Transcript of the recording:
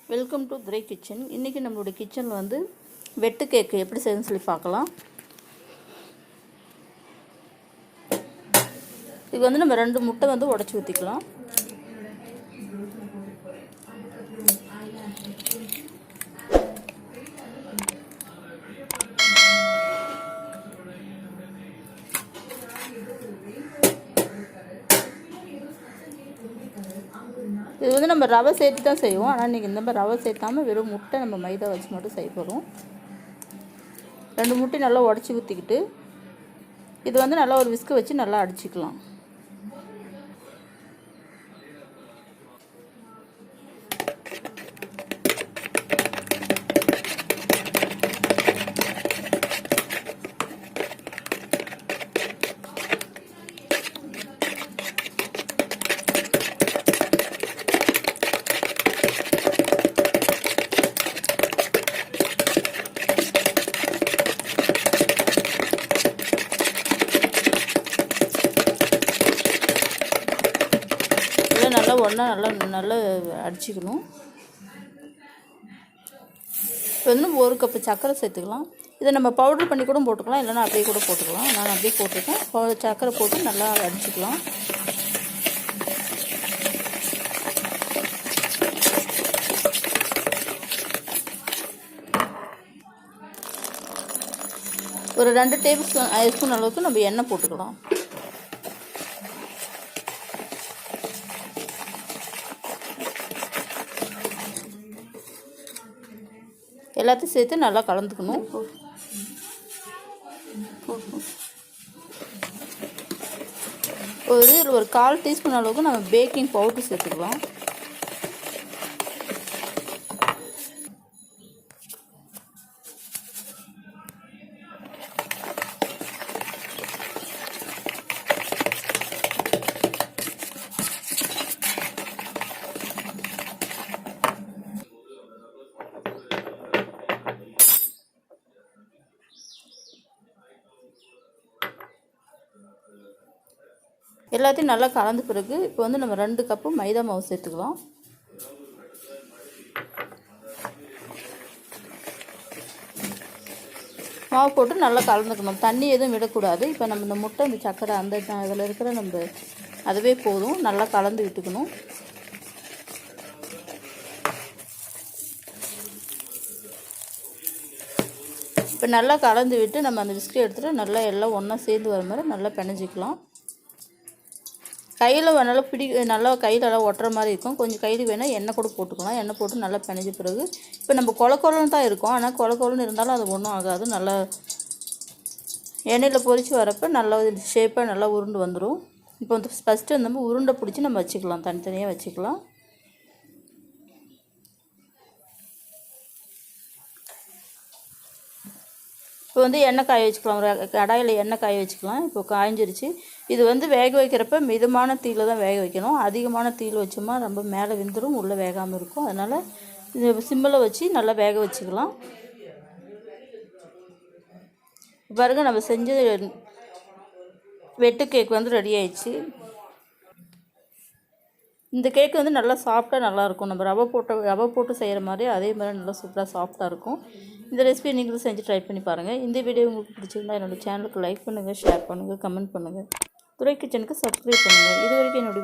Welcome to Durai kitchen. இன்றைக்கி நம்மளுடைய கிச்சனில் வந்து வெட்டு கேக்கு எப்படி செய்யணும்னு சொல்லி பார்க்கலாம். இது வந்து நம்ம 2 முட்டை வந்து உடச்சி ஊற்றிக்கலாம். இது வந்து நம்ம ரவை சேர்த்து தான் செய்வோம். ஆனால் இன்றைக்கி இந்த மாதிரி ரவை சேர்த்தாமல் வெறும் முட்டை நம்ம மைதா வச்சு மட்டும் செய்ய போகிறோம். 2 முட்டை நல்லா உடச்சி ஊற்றிக்கிட்டு இது வந்து நல்லா ஒரு விஸ்கு வச்சு நல்லா அடிச்சிக்கலாம். நல்லா ஒன்றா நல்லா அடிச்சிக்கணும். இப்போ வந்து 1 கப்பு சர்க்கரை சேர்த்துக்கலாம். இதை நம்ம பவுடர் பண்ணி கூட போட்டுக்கலாம், இல்லைன்னா அப்படியே கூட போட்டுக்கலாம். நான் அப்படியே போட்டிருக்கேன். சர்க்கரை போட்டு நல்லா அடிச்சிக்கலாம். ஒரு 2 டேபிள் ஸ்பூன் அளவுக்கு நம்ம எண்ணெய் போட்டுக்கலாம். எல்லாத்தையும் சேர்த்து நல்லா கலந்துக்கணும். ஒரு 1/4 டீஸ்பூன் அளவுக்கு நம்ம பேக்கிங் பவுடர் சேர்த்துக்கலாம். எல்லாத்தையும் நல்லா கலந்த பிறகு இப்போ வந்து நம்ம 2 கப்பு மைதா மாவு சேர்த்துக்கலாம். மாவு போட்டு நல்லா கலந்துக்கணும். தண்ணி எதுவும் விடக்கூடாது. இப்போ நம்ம இந்த முட்டை, இந்த சக்கரை, அந்த இதில் இருக்கிற நம்ம அதுவே போதும். நல்லா கலந்து விட்டுக்கணும். இப்போ நல்லா கலந்து விட்டு நம்ம அந்த விஸ்கை எடுத்துகிட்டு நல்லா எல்லாம் ஒன்றா சேர்ந்து வர மாதிரி நல்லா பிணைஞ்சிக்கலாம். கையில் நல்லா நல்லா கையில் நல்லா ஒட்டுற மாதிரி இருக்கும். கொஞ்சம் கையில் வேணால் எண்ணெய் கூட போட்டுக்கலாம். எண்ணெய் போட்டு நல்லா பிணைஞ்ச பிறகு இப்போ நம்ம கொலன்னு தான் இருக்கும். ஆனால் கொலன்னு இருந்தாலும் அது ஒன்றும் ஆகாது. நல்லா எண்ணெயில் பொரித்து வரப்போ நல்லா ஷேப்பாக நல்லா உருண்டு வந்துடும். இப்போ வந்து ஃபஸ்ட்டு நம்ம உருண்டை பிடிச்சி நம்ம வச்சுக்கலாம், தனித்தனியாக வச்சுக்கலாம். இப்போ வந்து எண்ணெய் காய வச்சுக்கலாம். ஒரு கடாயில் எண்ணெய் காய வச்சுக்கலாம். இப்போ காய்ஞ்சிருச்சு. இது வந்து வேக வைக்கிறப்ப மிதமான தீயில் தான் வேக வைக்கணும். அதிகமான தீயில் வச்சோமா ரொம்ப மேலே வெந்துடும், உள்ளே வேகாமல் இருக்கும். அதனால் இது சிம்மில் வச்சு நல்லா வேக வச்சுக்கலாம். பாருங்கள், நம்ம செஞ்ச வெட்டு கேக் வந்து ரெடி ஆயிடுச்சு. இந்த கேக்கு வந்து நல்லா சாஃப்டாக நல்லாயிருக்கும். நம்ம ரவை போட்டு செய்கிற மாதிரி அதே மாதிரி நல்லா சூப்பராக சாஃப்டாக இருக்கும். இந்த ரெசிபி நீங்களும் செஞ்சு ட்ரை பண்ணி பாருங்கள். இந்த வீடியோ உங்களுக்கு பிடிச்சிருந்தா என்னோடய சேனலுக்கு லைக் பண்ணுங்கள், ஷேர் பண்ணுங்கள், கமெண்ட் பண்ணுங்கள். துரை கிச்சனுக்கு சப்ஸ்கிரைப் பண்ணுங்கள். இது வரைக்கும் என்னோடய